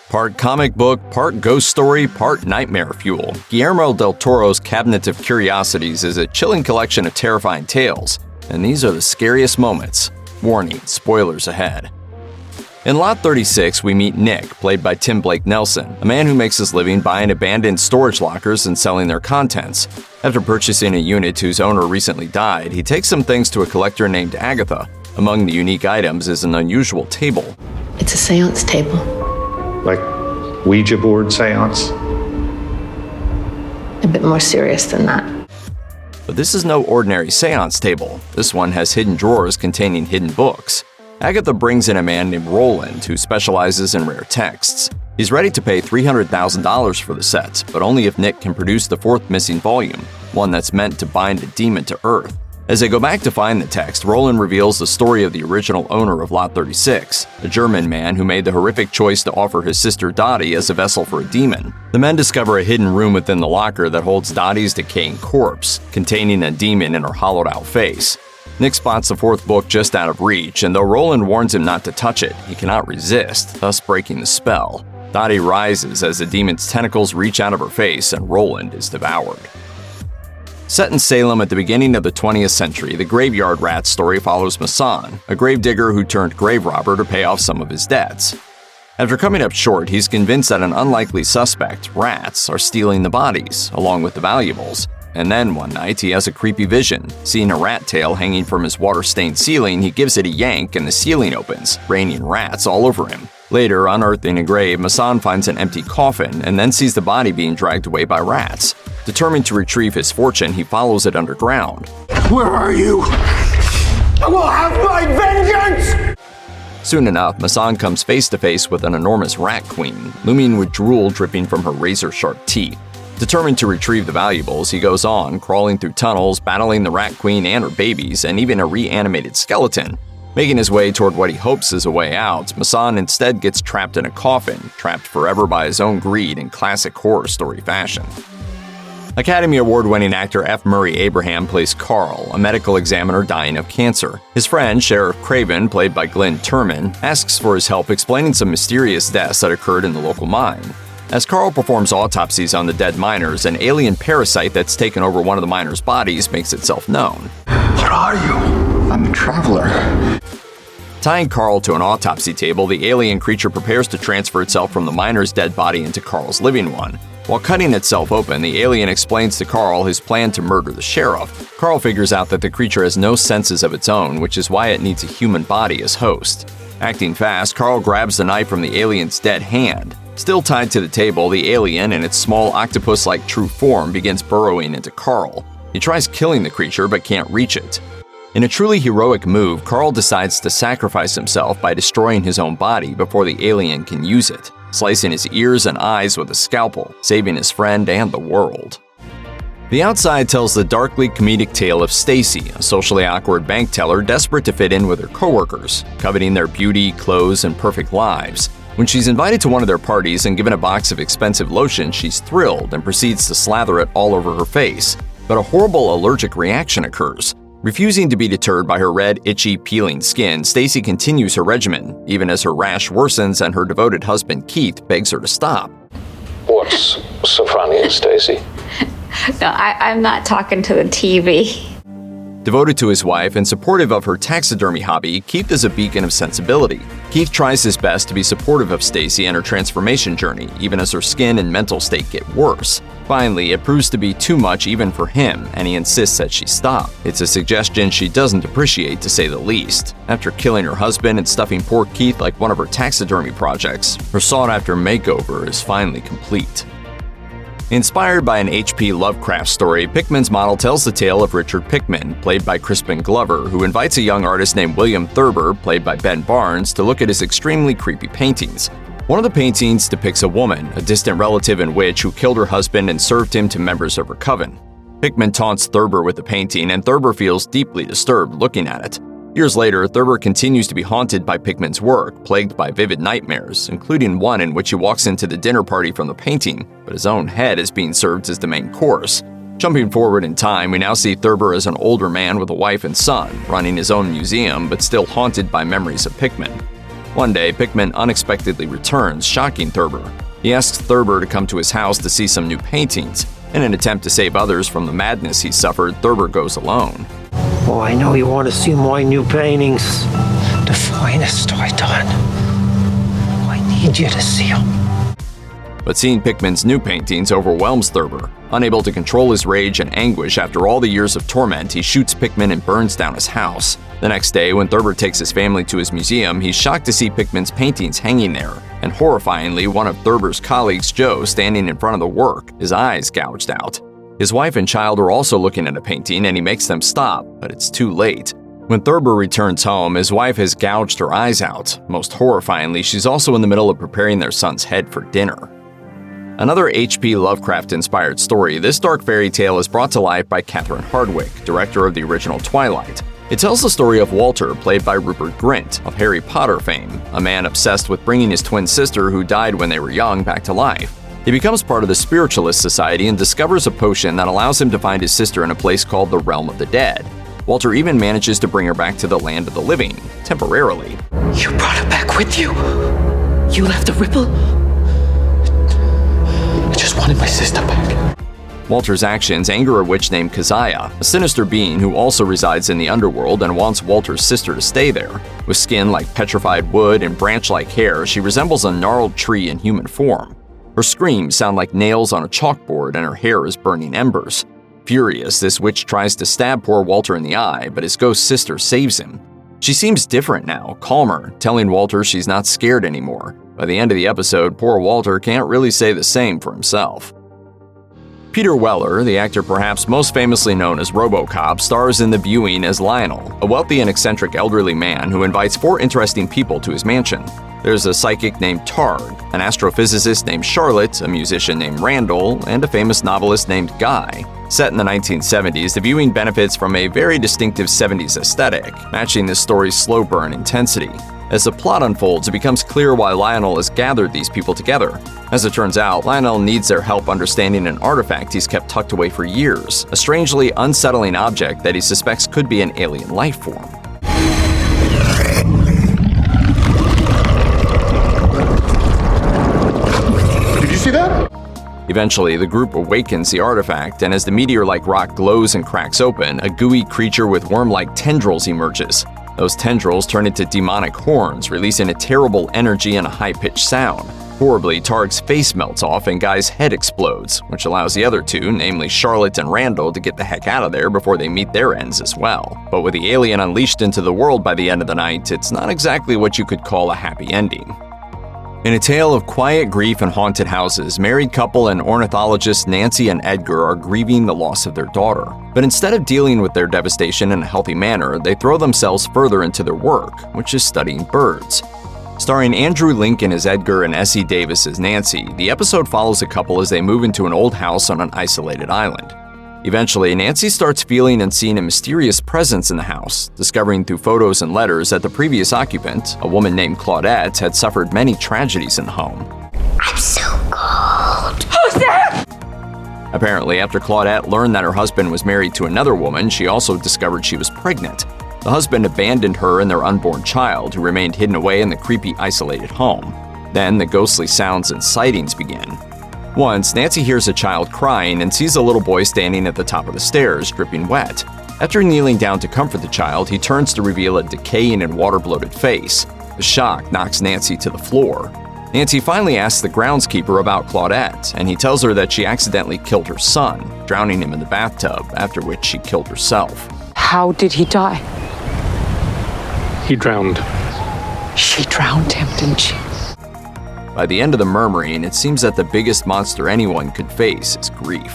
Part comic book, part ghost story, part nightmare fuel, Guillermo Del Toro's Cabinet of Curiosities is a chilling collection of terrifying tales, and these are the scariest moments. Warning, spoilers ahead. In Lot 36, we meet Nick, played by Tim Blake Nelson, a man who makes his living buying abandoned storage lockers and selling their contents. After purchasing a unit whose owner recently died, he takes some things to a collector named Agatha. Among the unique items is an unusual table. It's a seance table. Like Ouija board seance? A bit more serious than that. But this is no ordinary seance table. This one has hidden drawers containing hidden books. Agatha brings in a man named Roland who specializes in rare texts. He's ready to pay $300,000 for the set, but only if Nick can produce the fourth missing volume, one that's meant to bind a demon to Earth. As they go back to find the text, Roland reveals the story of the original owner of Lot 36, a German man who made the horrific choice to offer his sister Dottie as a vessel for a demon. The men discover a hidden room within the locker that holds Dottie's decaying corpse, containing a demon in her hollowed-out face. Nick spots the fourth book just out of reach, and though Roland warns him not to touch it, he cannot resist, thus breaking the spell. Dottie rises as the demon's tentacles reach out of her face, and Roland is devoured. Set in Salem at the beginning of the 20th century, the Graveyard Rat story follows Masson, a gravedigger who turned grave robber to pay off some of his debts. After coming up short, he's convinced that an unlikely suspect, rats, are stealing the bodies, along with the valuables. And then one night, he has a creepy vision. Seeing a rat tail hanging from his water-stained ceiling, he gives it a yank and the ceiling opens, raining rats all over him. Later, unearthing a grave, Masson finds an empty coffin and then sees the body being dragged away by rats. Determined to retrieve his fortune, he follows it underground. Where are you? I will have my vengeance! Soon enough, Masson comes face to face with an enormous rat queen, looming with drool dripping from her razor-sharp teeth. Determined to retrieve the valuables, he goes on, crawling through tunnels, battling the rat queen and her babies, and even a reanimated skeleton. Making his way toward what he hopes is a way out, Masson instead gets trapped in a coffin, trapped forever by his own greed in classic horror story fashion. Academy Award-winning actor F. Murray Abraham plays Carl, a medical examiner dying of cancer. His friend, Sheriff Craven, played by Glenn Turman, asks for his help explaining some mysterious deaths that occurred in the local mine. As Carl performs autopsies on the dead miners, an alien parasite that's taken over one of the miners' bodies makes itself known. What are you? I'm a traveler. Tying Carl to an autopsy table, the alien creature prepares to transfer itself from the miner's dead body into Carl's living one. While cutting itself open, the alien explains to Carl his plan to murder the sheriff. Carl figures out that the creature has no senses of its own, which is why it needs a human body as host. Acting fast, Carl grabs the knife from the alien's dead hand. Still tied to the table, the alien, in its small octopus-like true form, begins burrowing into Carl. He tries killing the creature but can't reach it. In a truly heroic move, Carl decides to sacrifice himself by destroying his own body before the alien can use it, slicing his ears and eyes with a scalpel, saving his friend and the world. The Outside tells the darkly comedic tale of Stacy, a socially awkward bank teller desperate to fit in with her coworkers, coveting their beauty, clothes, and perfect lives. When she's invited to one of their parties and given a box of expensive lotion, she's thrilled and proceeds to slather it all over her face. But a horrible allergic reaction occurs. Refusing to be deterred by her red, itchy, peeling skin, Stacy continues her regimen, even as her rash worsens and her devoted husband Keith begs her to stop. What's so funny, Stacy? No, I'm not talking to the TV. Devoted to his wife and supportive of her taxidermy hobby, Keith is a beacon of sensibility. Keith tries his best to be supportive of Stacy and her transformation journey, even as her skin and mental state get worse. Finally, it proves to be too much even for him, and he insists that she stop. It's a suggestion she doesn't appreciate, to say the least. After killing her husband and stuffing poor Keith like one of her taxidermy projects, her sought-after makeover is finally complete. Inspired by an H.P. Lovecraft story, Pickman's model tells the tale of Richard Pickman, played by Crispin Glover, who invites a young artist named William Thurber, played by Ben Barnes, to look at his extremely creepy paintings. One of the paintings depicts a woman, a distant relative and witch, who killed her husband and served him to members of her coven. Pickman taunts Thurber with the painting, and Thurber feels deeply disturbed looking at it. Years later, Thurber continues to be haunted by Pickman's work, plagued by vivid nightmares, including one in which he walks into the dinner party from the painting, but his own head is being served as the main course. Jumping forward in time, we now see Thurber as an older man with a wife and son, running his own museum, but still haunted by memories of Pickman. One day, Pickman unexpectedly returns, shocking Thurber. He asks Thurber to come to his house to see some new paintings. In an attempt to save others from the madness he suffered, Thurber goes alone. Oh, I know you want to see my new paintings. The finest I done. I need you to see them. But seeing Pickman's new paintings overwhelms Thurber. Unable to control his rage and anguish after all the years of torment, he shoots Pickman and burns down his house. The next day, when Thurber takes his family to his museum, he's shocked to see Pickman's paintings hanging there, and horrifyingly, one of Thurber's colleagues, Joe, standing in front of the work, his eyes gouged out. His wife and child are also looking at a painting, and he makes them stop, but it's too late. When Thurber returns home, his wife has gouged her eyes out. Most horrifyingly, she's also in the middle of preparing their son's head for dinner. Another H.P. Lovecraft-inspired story, this dark fairy tale is brought to life by Catherine Hardwicke, director of the original Twilight. It tells the story of Walter, played by Rupert Grint, of Harry Potter fame, a man obsessed with bringing his twin sister, who died when they were young, back to life. He becomes part of the Spiritualist Society and discovers a potion that allows him to find his sister in a place called the Realm of the Dead. Walter even manages to bring her back to the land of the living, temporarily. You brought her back with you? You left a ripple? I just wanted my sister back. Walter's actions anger a witch named Keziah, a sinister being who also resides in the underworld and wants Walter's sister to stay there. With skin like petrified wood and branch-like hair, she resembles a gnarled tree in human form. Her screams sound like nails on a chalkboard and her hair is burning embers. Furious, this witch tries to stab poor Walter in the eye, but his ghost sister saves him. She seems different now, calmer, telling Walter she's not scared anymore. By the end of the episode, poor Walter can't really say the same for himself. Peter Weller, the actor perhaps most famously known as RoboCop, stars in The Viewing as Lionel, a wealthy and eccentric elderly man who invites 4 interesting people to his mansion. There's a psychic named Targ, an astrophysicist named Charlotte, a musician named Randall, and a famous novelist named Guy. Set in the 1970s, The Viewing benefits from a very distinctive 70s aesthetic, matching this story's slow burn intensity. As the plot unfolds, it becomes clear why Lionel has gathered these people together. As it turns out, Lionel needs their help understanding an artifact he's kept tucked away for years, a strangely unsettling object that he suspects could be an alien life form. Did you see that? Eventually, the group awakens the artifact, and as the meteor-like rock glows and cracks open, a gooey creature with worm-like tendrils emerges. Those tendrils turn into demonic horns, releasing a terrible energy and a high-pitched sound. Horribly, Targ's face melts off and Guy's head explodes, which allows the other two, namely Charlotte and Randall, to get the heck out of there before they meet their ends as well. But with the alien unleashed into the world by the end of the night, it's not exactly what you could call a happy ending. In a tale of quiet grief and haunted houses, married couple and ornithologists Nancy and Edgar are grieving the loss of their daughter. But instead of dealing with their devastation in a healthy manner, they throw themselves further into their work, which is studying birds. Starring Andrew Lincoln as Edgar and Essie Davis as Nancy, the episode follows a couple as they move into an old house on an isolated island. Eventually, Nancy starts feeling and seeing a mysterious presence in the house, discovering through photos and letters that the previous occupant, a woman named Claudette, had suffered many tragedies in the home. I'm so cold. Who's there? Apparently, after Claudette learned that her husband was married to another woman, she also discovered she was pregnant. The husband abandoned her and their unborn child, who remained hidden away in the creepy, isolated home. Then the ghostly sounds and sightings begin. Once, Nancy hears a child crying and sees a little boy standing at the top of the stairs, dripping wet. After kneeling down to comfort the child, he turns to reveal a decaying and water-bloated face. The shock knocks Nancy to the floor. Nancy finally asks the groundskeeper about Claudette, and he tells her that she accidentally killed her son, drowning him in the bathtub, after which she killed herself. How did he die? He drowned. She drowned him, didn't she? By the end of the Murmuring, it seems that the biggest monster anyone could face is grief.